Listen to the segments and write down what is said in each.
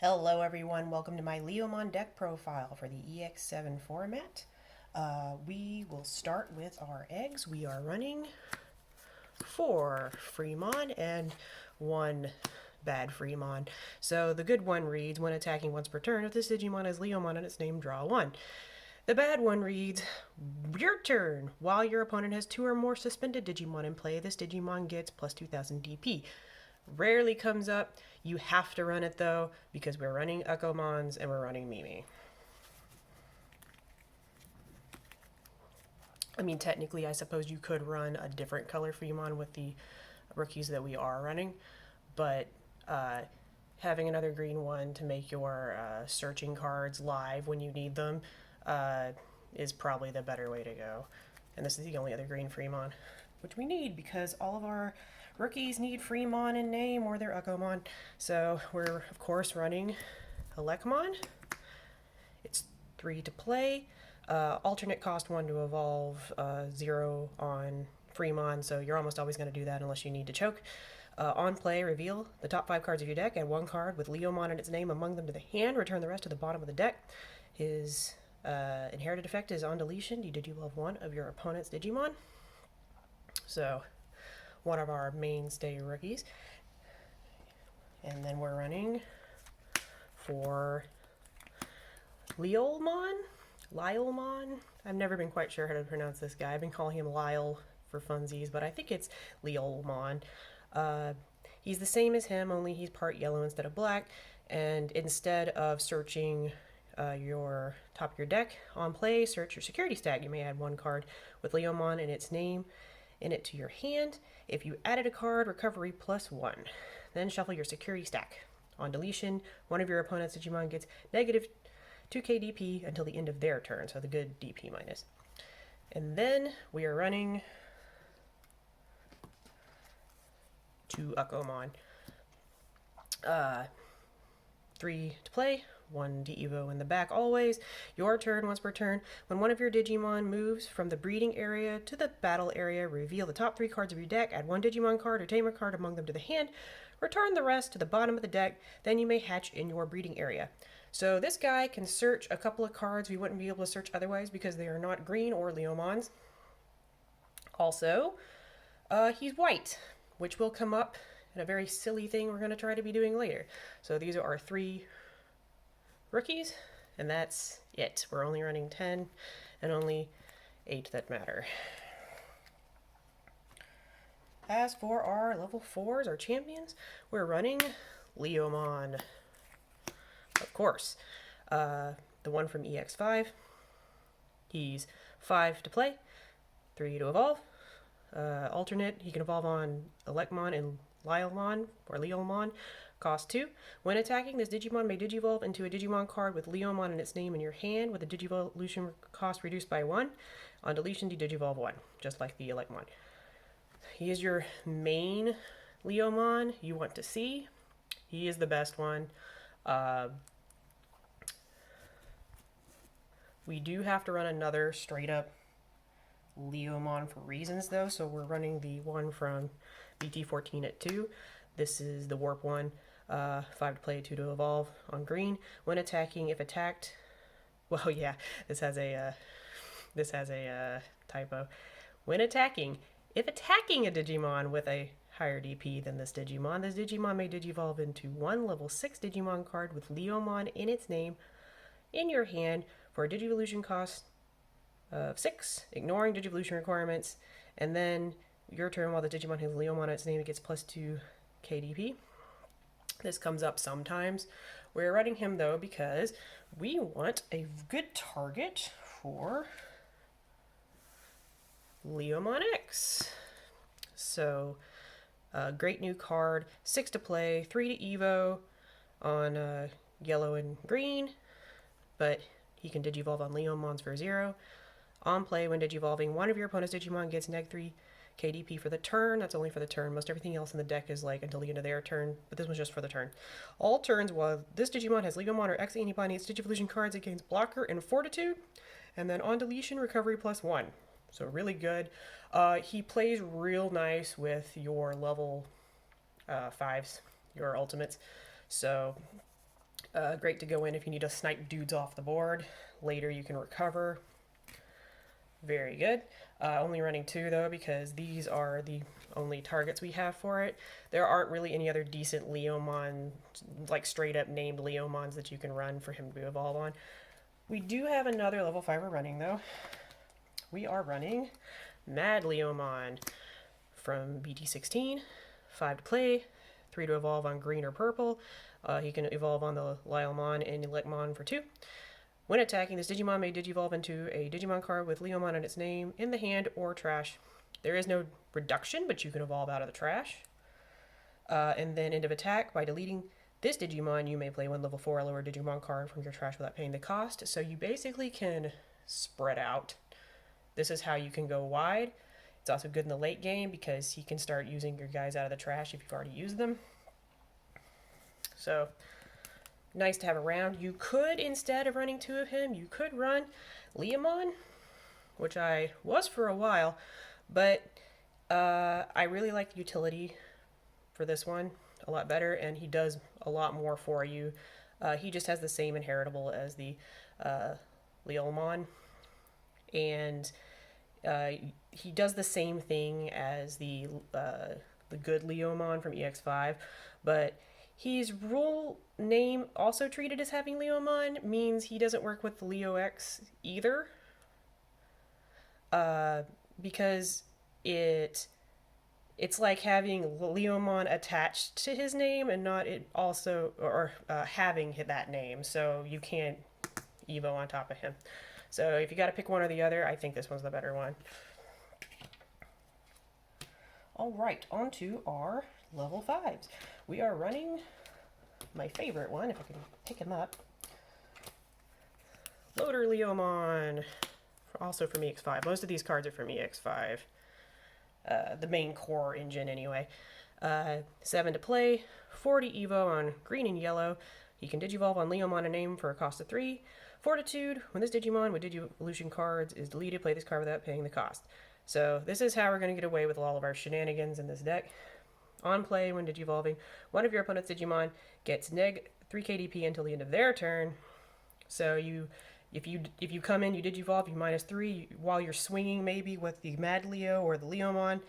Hello everyone, welcome to my Leomon deck profile for the EX7 format. We will start with our eggs. We are running 4 Frimon and 1 bad Frimon. So the good one reads, when attacking once per turn, if this Digimon has Leomon in its name, draw 1. The bad one reads, your turn. While your opponent has 2 or more suspended Digimon in play, this Digimon gets plus 2000 DP. Rarely comes up. You have to run it though, because we're running Ukkomons and we're running Mimi. I mean, technically, I suppose you could run a different color Frimon with the rookies that we are running, but having another green one to make your searching cards live when you need them is probably the better way to go. And this is the only other green Frimon, which we need because all of our rookies need Frimon in name or they're Ukkomon. So we're, of course, running Elecmon. It's 3 to play. Alternate cost 1 to evolve, 0 on Frimon, so you're almost always going to do that unless you need to choke. On play, reveal the top 5 cards of your deck, add 1 card with Leomon in its name among them to the hand, return the rest to the bottom of the deck. His inherited effect is on deletion. You Digivolve 1 of your opponent's Digimon. So, one of our mainstay rookies. And then we're running for Liollmon? I've never been quite sure how to pronounce this guy. I've been calling him Lyle for funsies, but I think it's Liollmon. He's the same as him, only he's part yellow instead of black. And instead of searching your top of your deck on play, search your security stack. You may add 1 card with Leomon in its name in it to your hand. If you added a card, recovery +1. Then shuffle your security stack. On deletion, one of your opponent's Digimon gets negative 2k DP until the end of their turn, so the good DP minus. And then we are running 2 Ukkomon. 3 to play, 1 Devo in the back always. Your turn once per turn. When one of your Digimon moves from the breeding area to the battle area, reveal the top 3 cards of your deck, add 1 Digimon card or Tamer card among them to the hand, return the rest to the bottom of the deck, then you may hatch in your breeding area. So this guy can search a couple of cards we wouldn't be able to search otherwise because they are not green or Leomons. Also, he's white, which will come up in a very silly thing we're going to try to be doing later. So these are our 3 rookies, and that's it. We're only running 10 and only 8 that matter. As for our level 4s, our champions, we're running Leomon. Of course. The one from EX5. He's 5 to play, 3 to evolve. Alternate, he can evolve on Elecmon and Liollmon, or Liollmon. Cost 2. When attacking, this Digimon may Digivolve into a Digimon card with Leomon in its name in your hand, with the Digivolution cost reduced by 1. On deletion, you Digivolve 1, just like the Elecmon. He is your main Leomon you want to see. He is the best one. We do have to run another straight up Leomon for reasons though, so we're running the one from BT14 at 2. This is the warp one. 5 to play, 2 to evolve on green. When attacking, if attacked, well, yeah, this has a typo. When attacking, if attacking a Digimon with a higher DP than this Digimon may Digivolve into 1 level 6 Digimon card with Leomon in its name in your hand for a Digivolution cost of 6, ignoring Digivolution requirements, and then your turn while the Digimon has Leomon in its name, it gets +2 KDP. This comes up sometimes. We're running him though because we want a good target for Leomon X. So, great new card, 6 to play, 3 to Evo on yellow and green, but he can Digivolve on Leomons for 0. On play, when Digivolving, one of your opponent's Digimon gets -3 KDP for the turn. That's only for the turn. Most everything else in the deck is like until the end of their turn, but this one's just for the turn. All turns while this Digimon has Leomon or X Antibody its Digivolution cards, it gains Blocker and Fortitude, and then on deletion, recovery +1. So really good. He plays real nice with your level 5s, your ultimates. So Great to go in if you need to snipe dudes off the board. Later you can recover. Very good. Only running 2 though, because these are the only targets we have for it. There aren't really any other decent Leomon, like straight up named Leomons that you can run for him to evolve on. We do have another level 5 we're running though. We are running MadLeomon from BT16, 5 to play, 3 to evolve on green or purple. He can evolve on the Liollmon and Elecmon for 2. When attacking, this Digimon may Digivolve into a Digimon card with Leomon in its name in the hand or trash. There is no reduction, but you can evolve out of the trash. And then end of attack, by deleting this Digimon, you may play 1 level 4 or lower Digimon card from your trash without paying the cost. So you basically can spread out. This is how you can go wide. It's also good in the late game because he can start using your guys out of the trash if you've already used them. So nice to have around. You could, instead of running 2 of him, you could run Leomon, which I was for a while, but I really like the utility for this one a lot better, and he does a lot more for you. He just has the same inheritable as the Liollmon, and he does the same thing as the good Leomon from EX5, but his rule name, also treated as having Leomon, means he doesn't work with Leo X either, because it's like having Leomon attached to his name and not it also, or having that name, so you can't Evo on top of him. So if you got to pick one or the other, I think this one's the better one. All right, on to our level 5s. We are running my favorite one, if I can pick him up. LoaderLeomon, also from EX5. Most of these cards are from EX5. The main core engine, anyway. 7 to play, 40 Evo on green and yellow. You can Digivolve on Leomon a name for a cost of 3. Fortitude, when this Digimon with Digivolution cards is deleted, play this card without paying the cost. So this is how we're going to get away with all of our shenanigans in this deck. On play, when Digivolving, one of your opponent's Digimon gets neg 3 KDP until the end of their turn. So if you come in, you Digivolve, you -3 while you're swinging maybe with the MadLeo or the Leomon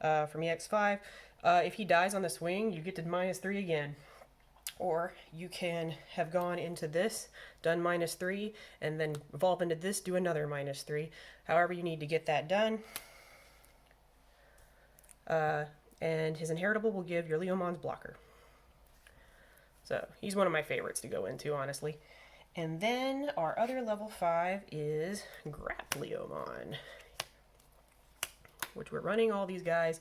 from EX5. If he dies on the swing, you get to -3 again. Or you can have gone into this, done -3, and then evolve into this, do another -3. However you need to get that done. And his inheritable will give your Leomon's blocker. So he's one of my favorites to go into, honestly. And then our other level 5 is GrapLeomon, which we're running all these guys,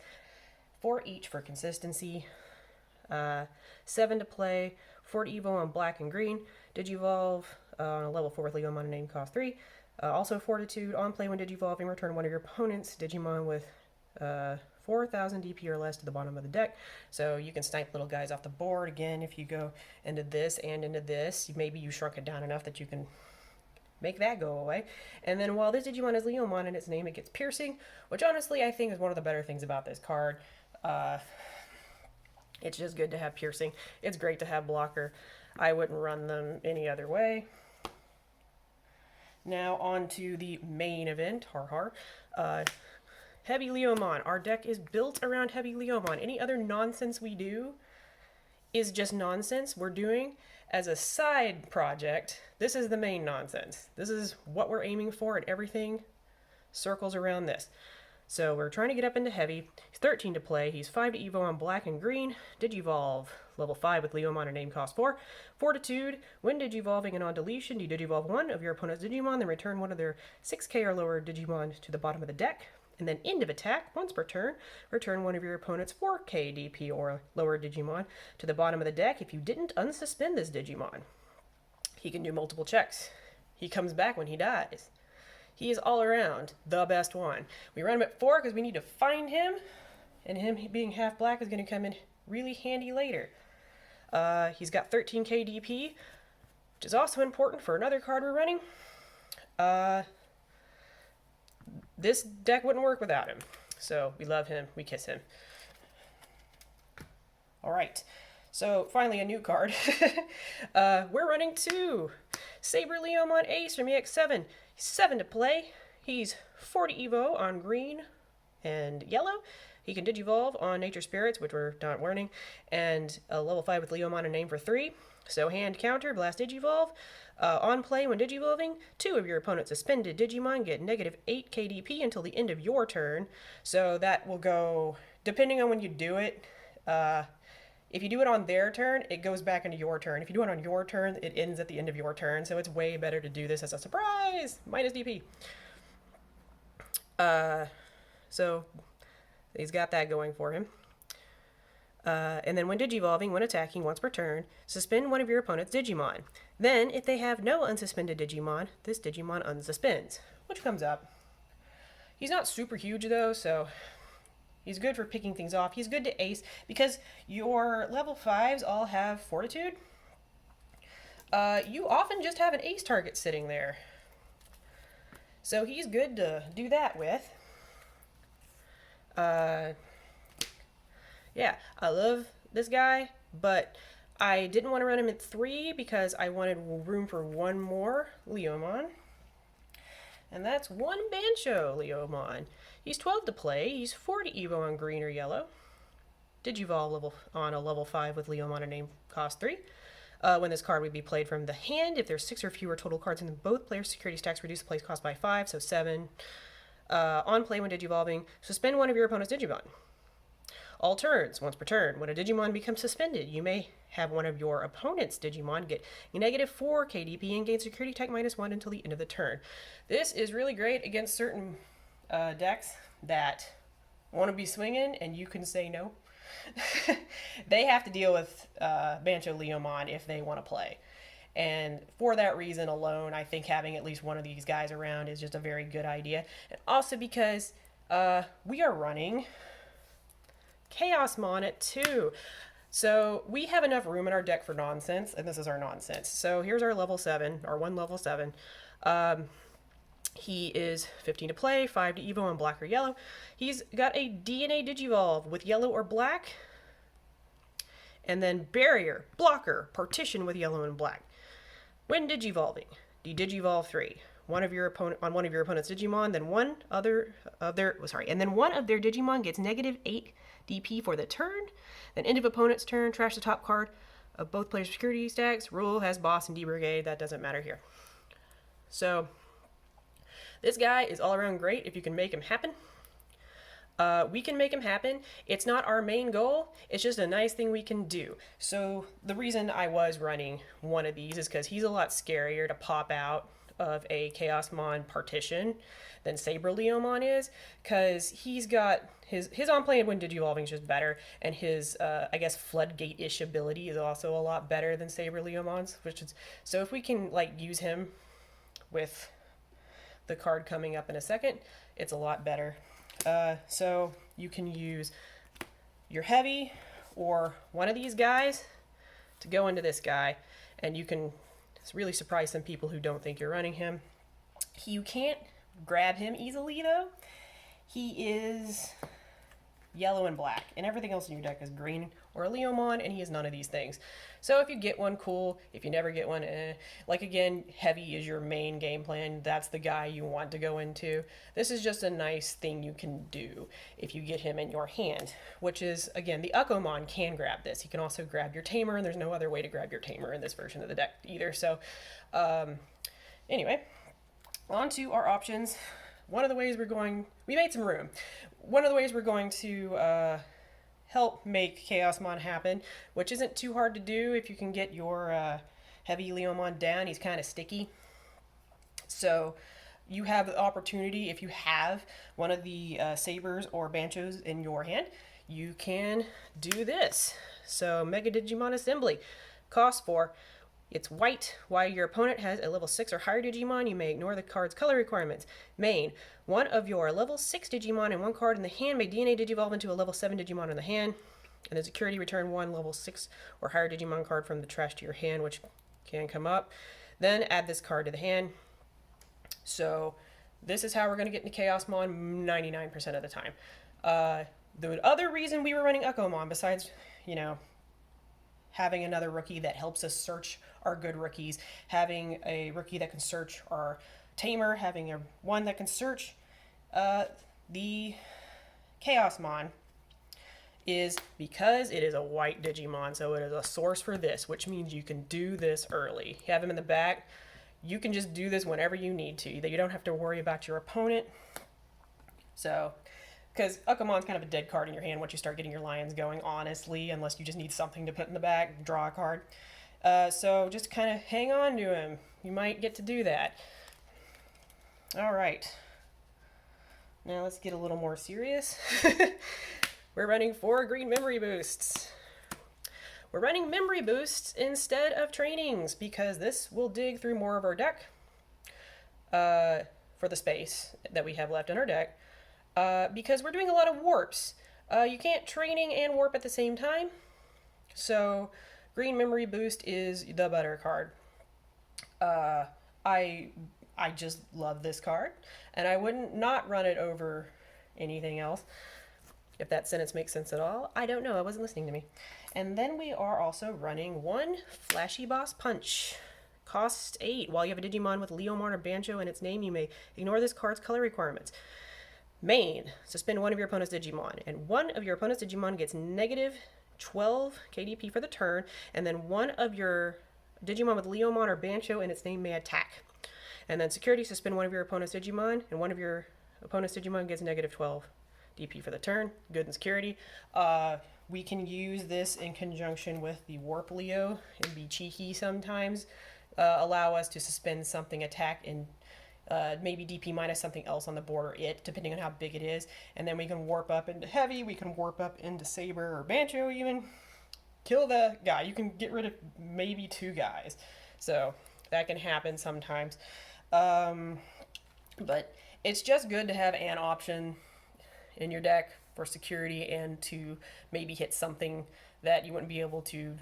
4 each for consistency. 7 to play, 40 Evo on black and green. Digivolve on a level 4 with Leomon a name, cost 3. Also Fortitude, on play when Digivolving, return one of your opponent's Digimon with 4,000 DP or less to the bottom of the deck. So you can snipe little guys off the board. Again, if you go into this and into this, maybe you shrunk it down enough that you can make that go away. And then while this Digimon has Leomon in its name, it gets piercing, which honestly I think is one of the better things about this card. It's just good to have piercing. It's great to have blocker. I wouldn't run them any other way. Now on to the main event, HeavyLeomon. Our deck is built around HeavyLeomon. Any other nonsense we do is just nonsense we're doing as a side project. This is the main nonsense. This is what we're aiming for, and everything circles around this. So we're trying to get up into heavy. He's 13 to play. He's 5 to Evo on black and green. Digivolve, level 5 with Leomon, a name cost 4. Fortitude, when Digivolving and on deletion, you Digivolve one of your opponent's Digimon, then return one of their 6k or lower Digimon to the bottom of the deck. And then end of attack, once per turn, return one of your opponent's 4k DP or lower Digimon to the bottom of the deck. If you didn't unsuspend this Digimon, he can do multiple checks. He comes back when he dies. He is all around the best one. We run him at 4 because we need to find him, and him being half black is going to come in really handy later. He's got 13k DP, which is also important for another card we're running. This deck wouldn't work without him, so we love him, we kiss him. Alright, So finally a new card. We're running 2. SaberLeomon Ace from EX7. 7 to play. He's 40 Evo on green and yellow. He can Digivolve on Nature Spirits, which we're not learning, and a level 5 with Leomon and name for 3. So hand counter, blast Digivolve. On play when Digivolving, 2 of your opponent's suspended Digimon get negative 8 KDP until the end of your turn. So that will go, depending on when you do it, if you do it on their turn, it goes back into your turn. If you do it on your turn, it ends at the end of your turn. So it's way better to do this as a surprise! Minus DP. So he's got that going for him. And then when Digivolving, when attacking once per turn, suspend one of your opponent's Digimon. Then, if they have no unsuspended Digimon, this Digimon unsuspends, which comes up. He's not super huge though, so he's good for picking things off. He's good to ace because your level 5s all have Fortitude. You often just have an ace target sitting there. So he's good to do that with. Yeah, I love this guy, but I didn't want to run him at 3 because I wanted room for one more Leomon. And that's one BanchoLeomon. He's 12 to play. He's 40 Evo on green or yellow. Digivolve on a level 5 with Leomon and name cost 3. When this card would be played from the hand, if there's 6 or fewer total cards in both players' security stacks, reduce the place cost by 5, so 7. On play when Digivolving, suspend one of your opponent's Digimon. All turns, once per turn, when a Digimon becomes suspended, you may have one of your opponent's Digimon get a negative 4 KDP and gain security type -1 until the end of the turn. This is really great against certain decks that want to be swinging and you can say no. They have to deal with BanchoLeomon if they want to play. And for that reason alone, I think having at least one of these guys around is just a very good idea. And also because we are running Chaosmon at 2. So we have enough room in our deck for nonsense, and this is our nonsense. So here's our level 7, our one level 7. He is 15 to play, 5 to Evo on black or yellow. He's got a DNA Digivolve with yellow or black. And then Barrier, Blocker, Partition with yellow and black. When Digivolving, Digivolve 3. One of your opponent's Digimon, then one of their Digimon gets negative 8 DP for the turn. Then end of opponent's turn, trash the top card of both players' security stacks. Rule has boss and D-Brigade, that doesn't matter here. So this guy is all around great if you can make him happen. We can make him happen. It's not our main goal. It's just a nice thing we can do. So the reason I was running one of these is because he's a lot scarier to pop out of a Chaosmon partition than SaberLeomon is, because he's got his on play when Digivolving is just better, and his I guess floodgate-ish ability is also a lot better than SaberLeomon's, which is, so if we can like use him with the card coming up in a second, it's a lot better. So you can use your heavy or one of these guys to go into this guy, and you can really surprise some people who don't think you're running him. You can't grab him easily though. He is yellow and black, and everything else in your deck is green or a Leomon, and he is none of these things. So if you get one, cool. If you never get one, like again, heavy is your main game plan. That's the guy you want to go into. This is just a nice thing you can do if you get him in your hand, which is, again, the Ukkomon can grab this. He can also grab your Tamer, and there's no other way to grab your Tamer in this version of the deck either. So anyway, on to our options. One of the ways we made some room. One of the ways we're going to help make Chaosmon happen, which isn't too hard to do if you can get your HeavyLeomon down. He's kind of sticky. So you have the opportunity, if you have one of the Sabers or Banchos in your hand, you can do this. So Mega Digimon Assembly costs 4. It's white. While your opponent has a level 6 or higher Digimon, you may ignore the card's color requirements. Main. One of your level 6 Digimon and one card in the hand may DNA Digivolve into a level 7 Digimon in the hand. And then security, return one level 6 or higher Digimon card from the trash to your hand, which can come up. Then add this card to the hand. So this is how we're going to get into Chaosmon 99% of the time. The other reason we were running Ukkomon, besides, you know, having another rookie that helps us search our good rookies, having a rookie that can search our tamer, having one that can search the Chaosmon, is because it is a white Digimon, so it is a source for this, which means you can do this early. You have him in the back, you can just do this whenever you need to. You don't have to worry about your opponent. So, because Ukkomon's kind of a dead card in your hand once you start getting your lions going, honestly, unless you just need something to put in the back, draw a card. So just kind of hang on to him. You might get to do that. All right. Now let's get a little more serious. We're running 4 green memory boosts. We're running memory boosts instead of trainings because this will dig through more of our deck for the space that we have left in our deck because we're doing a lot of warps. You can't training and warp at the same time, so green memory boost is the better card. I just love this card, and I wouldn't not run it over anything else. If that sentence makes sense at all, I don't know. I wasn't listening to me. And then we are also running 1 Flashy Boss Punch. Cost 8. While you have a Digimon with Leomon or Bancho in its name, you may ignore this card's color requirements. Main. Suspend one of your opponent's Digimon. And one of your opponent's Digimon gets negative 12 KDP for the turn. And then one of your Digimon with Leomon or Bancho in its name may attack. And then security. Suspend one of your opponent's Digimon. And one of your opponent's Digimon gets negative 12 DP for the turn. Good and security. We can use this in conjunction with the Warp Leo and be cheeky sometimes. Allow us to suspend something, attack, and maybe DP minus something else on the board, or depending on how big it is. And then we can warp up into Heavy, we can warp up into Saber or Bancho even. Kill the guy. You can get rid of maybe 2 guys. So that can happen sometimes. But it's just good to have an option in your deck for security and to maybe hit something that you wouldn't be able to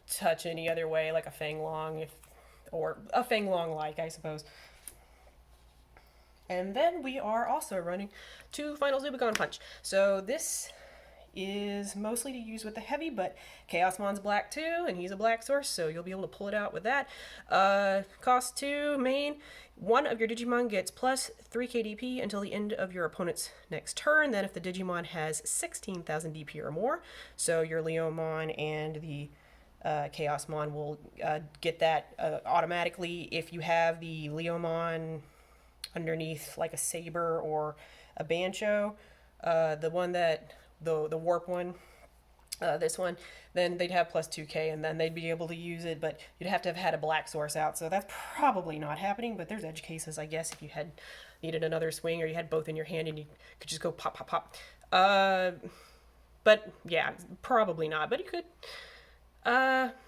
touch any other way, like a Fanglong, or a Fanglong-like, I suppose. And then we are also running 2 Final Zubagon Punch. So this is mostly to use with the Heavy, but Chaosmon's black too, and he's a black source, so you'll be able to pull it out with that. Cost 2, main. One of your Digimon gets plus 3 KDP until the end of your opponent's next turn. Then if the Digimon has 16,000 DP or more, so your Leomon and the Chaosmon will get that automatically. If you have the Leomon underneath like a Saber or a Bancho, the one that the warp one, this one, then they'd have plus 2k, and then they'd be able to use it, but you'd have to have had a black source out, so that's probably not happening. But there's edge cases, I guess, if you had needed another swing, or you had both in your hand and you could just go pop, pop, pop. But yeah, probably not, but you could.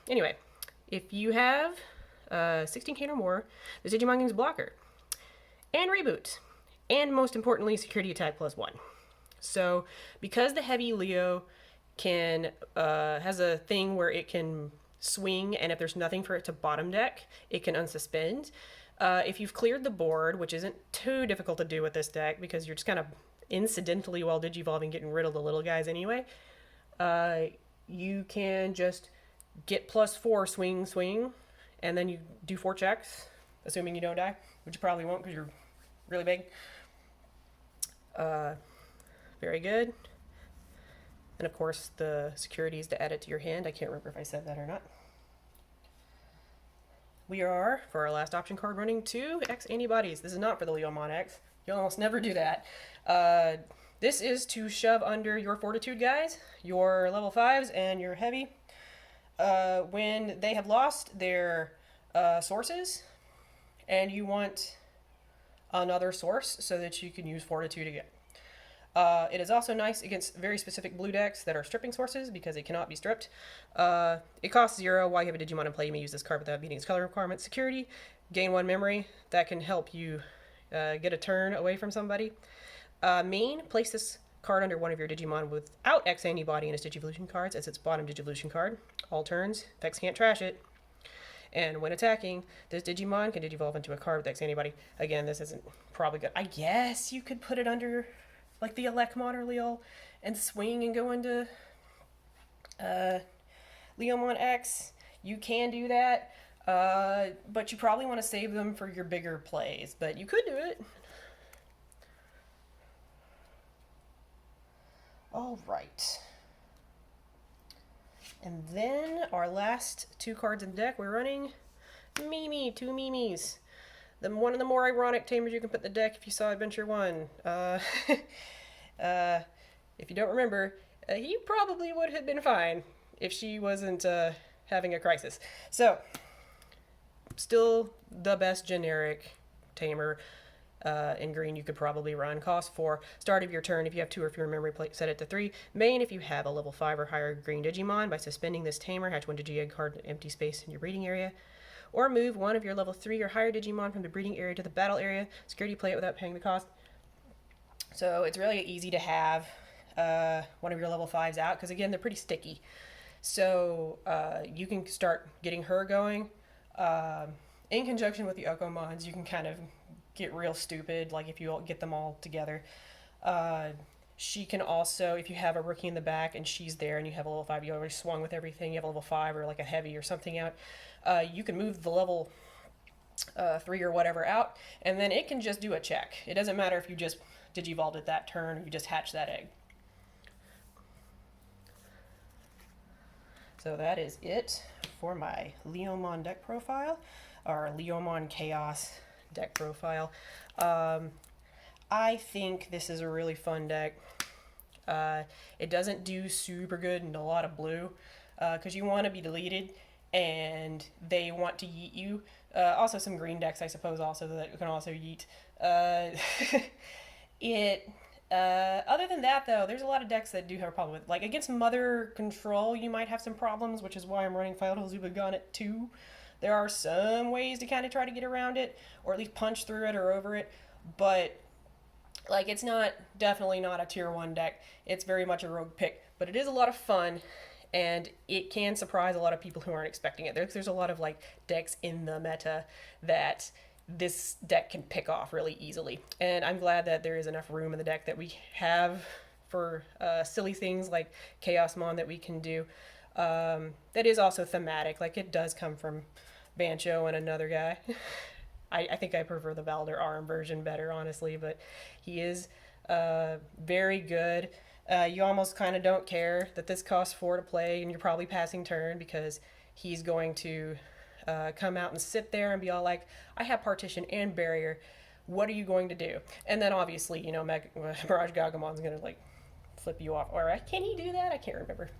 Anyway, if you have 16k or more, the Digimon gains blocker and reboot, and most importantly, security attack plus 1. So because the Heavy Leo has a thing where it can swing, and if there's nothing for it to bottom deck, it can unsuspend. If you've cleared the board, which isn't too difficult to do with this deck because you're just kind of incidentally, while digivolving, getting rid of the little guys anyway, you can just get plus 4 swing, and then you do 4 checks, assuming you don't die, which you probably won't because you're really big. Very good. And of course, the security is to add it to your hand. I can't remember if I said that or not. We are, for our last option card, running 2 X Antibodies. This is not for the Leomon X. You'll almost never do that. This is to shove under your Fortitude guys, your level 5s, and your Heavy. When they have lost their sources, and you want another source so that you can use Fortitude again. It is also nice against very specific blue decks that are stripping sources because it cannot be stripped. It costs 0. While you have a Digimon in play, you may use this card without meeting its color requirement. Security, gain 1 memory. That can help you get a turn away from somebody. Main, place this card under one of your Digimon without X Antibody in its Digivolution cards as its bottom Digivolution card. All turns, effects can't trash it. And when attacking, this Digimon can Digivolve into a card with X Antibody. Again, this isn't probably good. I guess you could put it under like the Elecmon or Leol and swing and go into Leomon X, you can do that, but you probably want to save them for your bigger plays, but you could do it. All right. And then our last 2 cards in the deck, we're running Mimi, 2 Mimis. One of the more ironic tamers you can put in the deck if you saw Adventure 1. If you don't remember, he probably would have been fine if she wasn't having a crisis. So, still the best generic tamer in green you could probably run. Cost 4. Start of your turn, if you have 2 or fewer memory plates, set it to 3. Main, if you have a level 5 or higher green Digimon, by suspending this tamer, hatch 1 Digi-Egg card in empty space in your breeding area. Or move 1 of your level 3 or higher Digimon from the breeding area to the battle area. Security play it without paying the cost. So it's really easy to have one of your level 5s out, because again, they're pretty sticky. So you can start getting her going. In conjunction with the Ukkomons, you can kind of get real stupid, like if you get them all together. She can also, if you have a rookie in the back and she's there and you have a level 5, you already swung with everything, you have a level 5 or like a heavy or something out, you can move the level 3 or whatever out, and then it can just do a check. It doesn't matter if you just Digivolved at that turn or you just hatched that egg. So that is it for my Leomon deck profile, or Leomon Chaos deck profile. I think this is a really fun deck. It doesn't do super good in a lot of blue, because you want to be deleted and they want to yeet you. Also some green decks, I suppose, also that can also yeet. Other than that, though, there's a lot of decks that do have a problem with, like, against Mother Control, you might have some problems, which is why I'm running Final Zubagon at 2. There are some ways to kind of try to get around it, or at least punch through it or over it, but, like, it's definitely not a tier 1 deck. It's very much a rogue pick, but it is a lot of fun, and it can surprise a lot of people who aren't expecting it. There's a lot of, like, decks in the meta that this deck can pick off really easily, and I'm glad that there is enough room in the deck that we have for silly things like Chaosmon that we can do. That is also thematic, like it does come from Bancho and another guy. I think I prefer the Valder Arm version better, honestly, but he is very good. You almost kind of don't care that this costs 4 to play and you're probably passing turn, because he's going to come out and sit there and be all like, I have partition and barrier, what are you going to do? And then obviously, you know, MirageGaogamon's gonna like flip you off, or can he do that? I can't remember.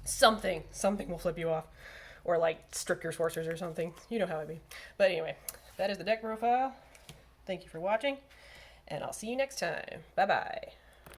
Something will flip you off, or like strip your sorcerers or something. You know how it be. But anyway, that is the deck profile. Thank you for watching, and I'll see you next time. Bye bye.